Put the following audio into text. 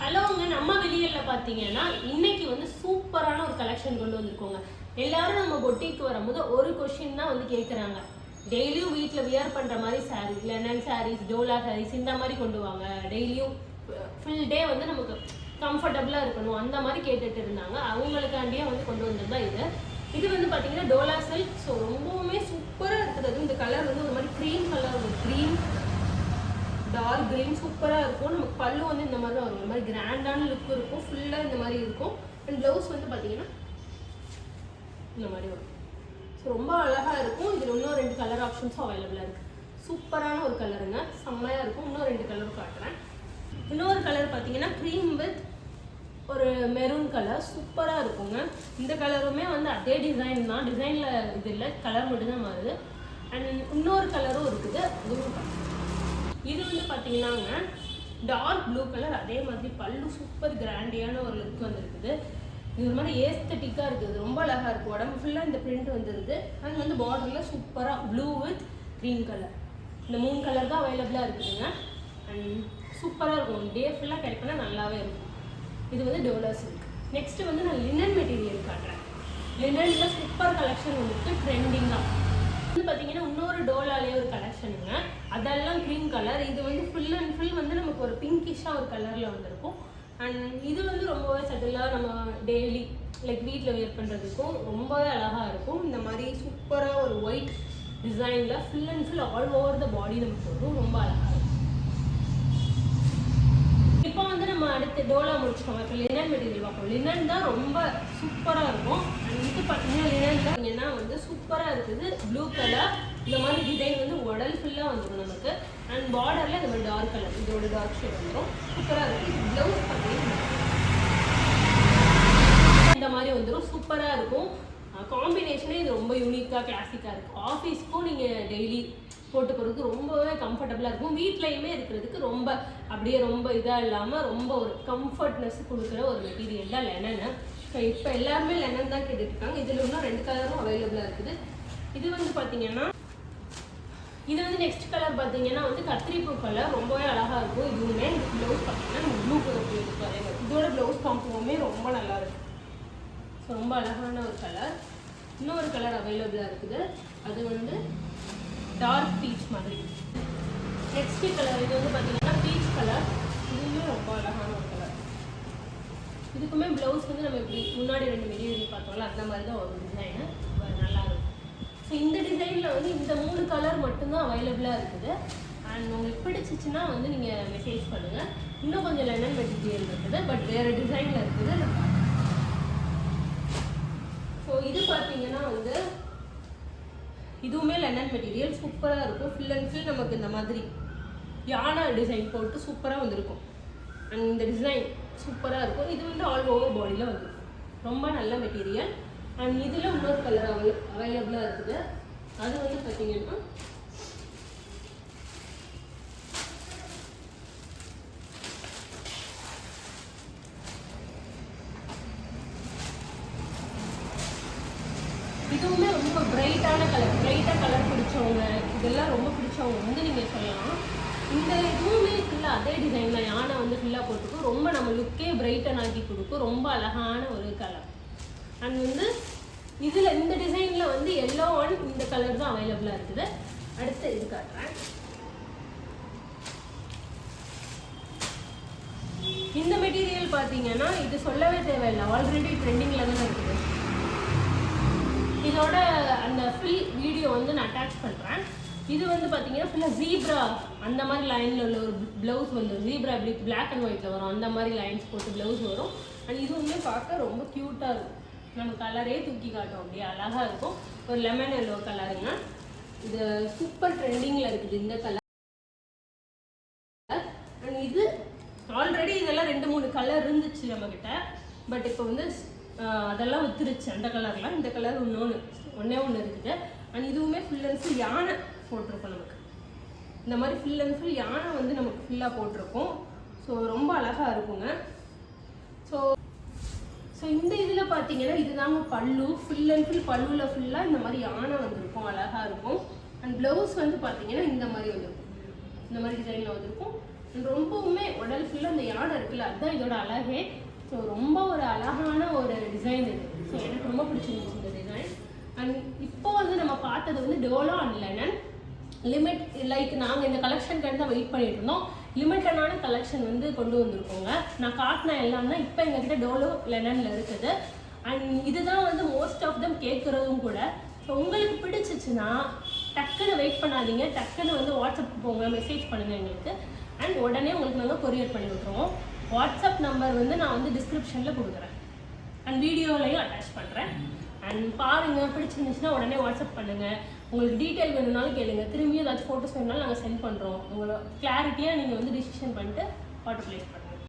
ஹலோங்க, நம்ம வெளியில பார்த்தீங்கன்னா இன்னைக்கு வந்து சூப்பரான ஒரு கலெக்ஷன் கொண்டு வந்திருக்கோங்க. எல்லாரும் நம்ம பொட்டிக்கு வரும்போது ஒரு கொஸ்டின் தான் வந்து கேட்குறாங்க. டெய்லியும் வீட்டில் வியர் பண்ணுற மாதிரி சாரீ, லெனன் சாரீஸ், டோலா சாரீஸ் இந்த மாதிரி கொண்டு வாங்க. டெய்லியும் ஃபுல் டே வந்து நமக்கு கம்ஃபர்டபுளாக இருக்கணும் அந்த மாதிரி கேட்டுட்டு இருந்தாங்க. அவங்களுக்காண்டியே வந்து கொண்டு வந்தது தான் இது. இது வந்து பார்த்தீங்கன்னா டோலா சில்க். ஸோ ரொம்பவுமே சூப்பராக இருக்குது. இந்த கலர் வந்து ஒரு மாதிரி க்ரீம் கலர், ஒரு க்ரீம் டார்க் க்ரீன் சூப்பராக இருக்கும். நமக்கு பல்லு வந்து இந்த மாதிரி தான் வரும். இந்த மாதிரி கிராண்டான லுக் இருக்கும். ஃபுல்லாக இந்த மாதிரி இருக்கும். அண்ட் ப்ளவுஸ் வந்து பார்த்தீங்கன்னா இந்த மாதிரி வரும். ஸோ ரொம்ப அழகாக இருக்கும். இதில் இன்னும் 2 கலர் ஆப்ஷன்ஸும் அவைலபிளாக இருக்குது. சூப்பரான ஒரு கலருங்க, செம்மையாக இருக்கும். இன்னும் 2 கலரும் காட்டுறேன். இன்னொரு கலர் பார்த்தீங்கன்னா க்ரீம் வித் ஒரு மெரூன் கலர் சூப்பராக இருக்குங்க. இந்த கலருமே வந்து அதே டிசைன் தான். டிசைனில் இது இல்லை, கலர் மட்டும்தான் மாறுது. அண்ட் இன்னொரு கலரும் இருக்குது. இது வந்து பார்த்தீங்கன்னாங்க டார்க் ப்ளூ கலர். அதே மாதிரி பல்லு சூப்பர் கிராண்டியான ஒரு லுக் வந்துருக்குது. இது ஒரு மாதிரி ஏஸ்தட்டிக்காக இருக்குது. ரொம்ப அழகாக இருக்குது. உடம்பு ஃபுல்லாக இந்த பிரிண்ட் வந்துருது. அது வந்து பார்டரில் சூப்பராக ப்ளூ வித் க்ரீன் கலர், இந்த 3 கலர் தான் அவைலபிளாக இருக்குதுங்க. அண்ட் சூப்பராக இருக்கும். டே ஃபுல்லாக கிடைப்பனா நல்லாவே இருக்கும். இது வந்து டோலா சில்க். நெக்ஸ்ட்டு வந்து நான் லினன் மெட்டீரியல் காட்டுறேன். லினனில் சூப்பர் கலெக்ஷன் வந்துட்டு ட்ரெண்டிங்காக வந்து பார்த்தீங்கன்னா இன்னொரு டோலாலே ஒரு கலெக்ஷனுங்க. அதெல்லாம் க்ரீம் கலர். இது வந்து ஃபுல் அண்ட் ஃபுல் வந்து நமக்கு ஒரு பிங்கிஷாக ஒரு கலரில் வந்திருக்கும். அண்ட் இது வந்து ரொம்பவே சட்டிலாக நம்ம டெய்லி லைக் வீட்டில் வியர் பண்ணுறதுக்கும் ரொம்பவே அழகாக இருக்கும். இந்த மாதிரி சூப்பராக ஒரு ஒயிட் டிசைனில் full and full all over the body நமக்கு வரும். ரொம்ப அழகாக இருக்கும். இப்போ வந்து நம்ம அடுத்து டோலா முடிச்சுக்கோங்க. இப்போ லினன் மெட்டீரியல் பார்ப்போம். லினன் தான் ரொம்ப சூப்பராக இருக்கும். அண்ட் இது பார்த்தீங்கன்னா லினன் தான் ஏன்னா வந்து சூப்பராக இருக்குது. ப்ளூ கலர் இந்த மாதிரி டிசைன் வந்து உடல் ஃபுல்லாக வந்துடும் நமக்கு. அண்ட் பார்டரில் இந்த மாதிரி டார்க் கலர், இதோட டார்க் ஷேட் வந்துடும். சூப்பராக இருக்குது. இது ப்ளவுஸ் பார்த்தீங்கன்னா இந்த மாதிரி வந்துடும். சூப்பராக இருக்கும். காம்பினேஷனே இது ரொம்ப யூனிக்காக கிளாசிக்காக இருக்கும். ஆஃபீஸ்க்கும் நீங்கள் டெய்லி போட்டு போகிறதுக்கு ரொம்பவே கம்ஃபர்டபுளாக இருக்கும். வீட்லையுமே இருக்கிறதுக்கு ரொம்ப அப்படியே ரொம்ப இதாக இல்லாமல் ரொம்ப ஒரு கம்ஃபர்ட்னஸ் கொடுக்குற ஒரு மெட்டீரியல் தான் லெனனு. ஸோ இப்போ எல்லாருமே லெனன் தான் கேட்டுட்ருக்காங்க. இதில் இன்னும் 2 கலரும் அவைலபிளாக இருக்குது. இது வந்து பார்த்தீங்கன்னா இது வந்து நெக்ஸ்ட் கலர் பார்த்தீங்கன்னா வந்து கத்திரிப்பூ கலர். ரொம்பவே அழகாக இருக்கும். இதுவுமே ப்ளவுஸ் பார்த்தீங்கன்னா நம்ம ப்ளூ கலர் போயிருக்கும். அதே மாதிரி இதோட ப்ளவுஸ் காம்போவுமே ரொம்ப நல்லா இருக்கும். ஸோ ரொம்ப அழகான ஒரு கலர். இன்னொரு கலர் அவைலபிளாக இருக்குது. அது வந்து டார்க் பீச் மாதிரி. நெக்ஸ்ட் கலர் இது வந்து பார்த்தீங்கன்னா பீச் கலர். இதுவுமே ரொம்ப அழகான ஒரு கலர். இதுக்குமே ப்ளவுஸ் வந்து நம்ம இப்படி முன்னாடி 2 மெட்டீரியல் பார்த்தோம்ல அந்த மாதிரி தான் ஒரு டிசைனு. நல்லா இருக்கும். ஸோ இந்த டிசைனில் வந்து இந்த 3 கலர் மட்டும்தான் அவைலபிளாக இருக்குது. அண்ட் உங்களுக்கு பிடிச்சிச்சின்னா வந்து நீங்கள் மெசேஜ் பண்ணுங்கள். இன்னும் கொஞ்சம் லெனன் மெட்டீரியல் இருக்குது, பட் வேறு டிசைனில் இருக்குது. ஸோ இது பார்த்தீங்கன்னா வந்து இதுவுமே லெனன் மெட்டீரியல் சூப்பராக இருக்கும். ஃபுல் அண்ட் ஃபுல் நமக்கு இந்த மாதிரி யானை டிசைன் போட்டு சூப்பராக வந்திருக்கும். அண்ட் இந்த டிசைன் சூப்பராக இருக்கும். இது வந்து ஆல் ஓவர் பாடியில் வந்துருக்கும். ரொம்ப நல்ல மெட்டீரியல். அண்ட் இதில் இன்னொரு கலர் அவைலபிளாக இருக்குது. அது வந்து பார்த்தீங்கன்னா இதுவுமே ரொம்ப பிரைட்டான கலர். பிரைட்டாக கலர் பிடிச்சவங்க, இதெல்லாம் ரொம்ப பிடிச்சவங்க வந்து நீங்கள் சொல்லலாம். இந்த இதுவுமே ஃபுல்லாக அதே டிசைன் தான். யானை வந்து ஃபுல்லாக போட்டுக்கும். ரொம்ப நம்ம லுக்கே பிரைட்டன் ஆக்கி கொடுக்கும். ரொம்ப அழகான ஒரு கலர். அண்ட் வந்து இதில் இந்த டிசைனில் வந்து எல்லோ ஒன் இந்த கலர் தான் அவைலபிளாக இருக்குது. அடுத்து இது காட்டுறேன். இந்த மெட்டீரியல் பார்த்தீங்கன்னா இது சொல்லவே தேவையில்லை, ஆல்ரெடி ட்ரெண்டிங்கில் தான் இருக்குது. இதோட அந்த ஃபுல் வீடியோ வந்து நான் அட்டாச் பண்ணுறேன். இது வந்து பார்த்தீங்கன்னா ஃபுல்லாக ஜீப்ரா அந்த மாதிரி லைனில் உள்ள ஒரு ப்ளவுஸ் வந்து ஜீப்ரா இப்படி பிளாக் அண்ட் ஒயிட்டில் வரும். அந்த மாதிரி லைன்ஸ் போட்டு ப்ளவுஸ் வரும். அண்ட் இதுவுமே பார்க்க ரொம்ப க்யூட்டாக இருக்கும். நம்ம கலரே தூக்கி காட்டும். அப்படியே அழகாக இருக்கும். ஒரு லெமன் எல்லோ கலருங்க. இது சூப்பர் ட்ரெண்டிங்கில் இருக்குது இந்த கலர். அண்ட் இது ஆல்ரெடி இதெல்லாம் 2-3 கலர் இருந்துச்சு நம்மக்கிட்ட. பட் இப்போ வந்து அதெல்லாம் வித்துருச்சு அந்த கலர்லாம். இந்த கலர் ஒன்றே ஒன்று இருக்குது. அண்ட் இதுவுமே ஃபுல் அண்ட் ஃபுல் யானை போட்டிருக்கோம். நமக்கு இந்த மாதிரி ஃபுல் அண்ட் ஃபுல் யானை வந்து நமக்கு ஃபுல்லாக போட்டிருக்கோம். ஸோ ரொம்ப அழகாக இருக்குங்க. ஸோ இந்த இதில் பார்த்தீங்கன்னா இதுதாங்க பல்லு. ஃபுல் அண்ட் ஃபுல் பல்லுவில் ஃபுல்லாக இந்த மாதிரி யானை வந்திருக்கும். அழகாக இருக்கும். அண்ட் ப்ளவுஸ் வந்து பார்த்தீங்கன்னா இந்த மாதிரி வந்துருக்கும். இந்த மாதிரி டிசைனில் வந்திருக்கும். ரொம்பவுமே உடல் ஃபுல்லாக இந்த யானை இருக்குல்ல, அதுதான் இதோட அழகே. ஸோ ரொம்ப ஒரு அழகான ஒரு டிசைன் இது. ஸோ எனக்கு ரொம்ப பிடிச்சிருந்துச்சு இந்த டிசைன். அண்ட் இப்போ வந்து நம்ம பார்த்தது வந்து Dolo and linen limit. Like நாங்கள் இந்த கலெக்ஷனுக்கு தான் வெயிட் பண்ணிட்டு இருந்தோம். லிமிட்டடான கலெக்ஷன் வந்து கொண்டு வந்திருக்கோங்க. நான் காட்டின எல்லாம் தான் இப்போ எங்ககிட்ட டோலோ லெனனில் இருக்குது. அண்ட் இதுதான் வந்து மோஸ்ட் ஆஃப் தம் கேட்குறதும் கூட. ஸோ உங்களுக்கு பிடிச்சிச்சுன்னா டக்குன்னு வெயிட் பண்ணாதீங்க, டக்குன்னு வந்து வாட்ஸ்அப்புக்கு போங்க, மெசேஜ் பண்ணுங்கள் எங்களுக்கு. அண்ட் உடனே உங்களுக்கு நாங்கள் கொரியர் பண்ணி விட்ருவோம். வாட்ஸ்அப் நம்பர் வந்து நான் வந்து டிஸ்கிரிப்ஷனில் கொடுக்குறேன் அண்ட் வீடியோலையும் அட்டாச் பண்ணுறேன். அண்ட் பாருங்கள், பிடிச்சிருந்துச்சுன்னா உடனே வாட்ஸ்அப் பண்ணுங்கள். உங்களுக்கு டீட்டெயில் வேணும்னாலும் கேளுங்க, திரும்பியும் ஏதாச்சும் ஃபோட்டோஸ் வேணுனாலும் நாங்கள் சென்ட் பண்ணுறோம். உங்களை கிளாரிட்டியாக நீங்கள் வந்து டிசிஷன் பண்ணிட்டு ஆர்டர் ப்ளேஸ் பண்ணுங்கள்.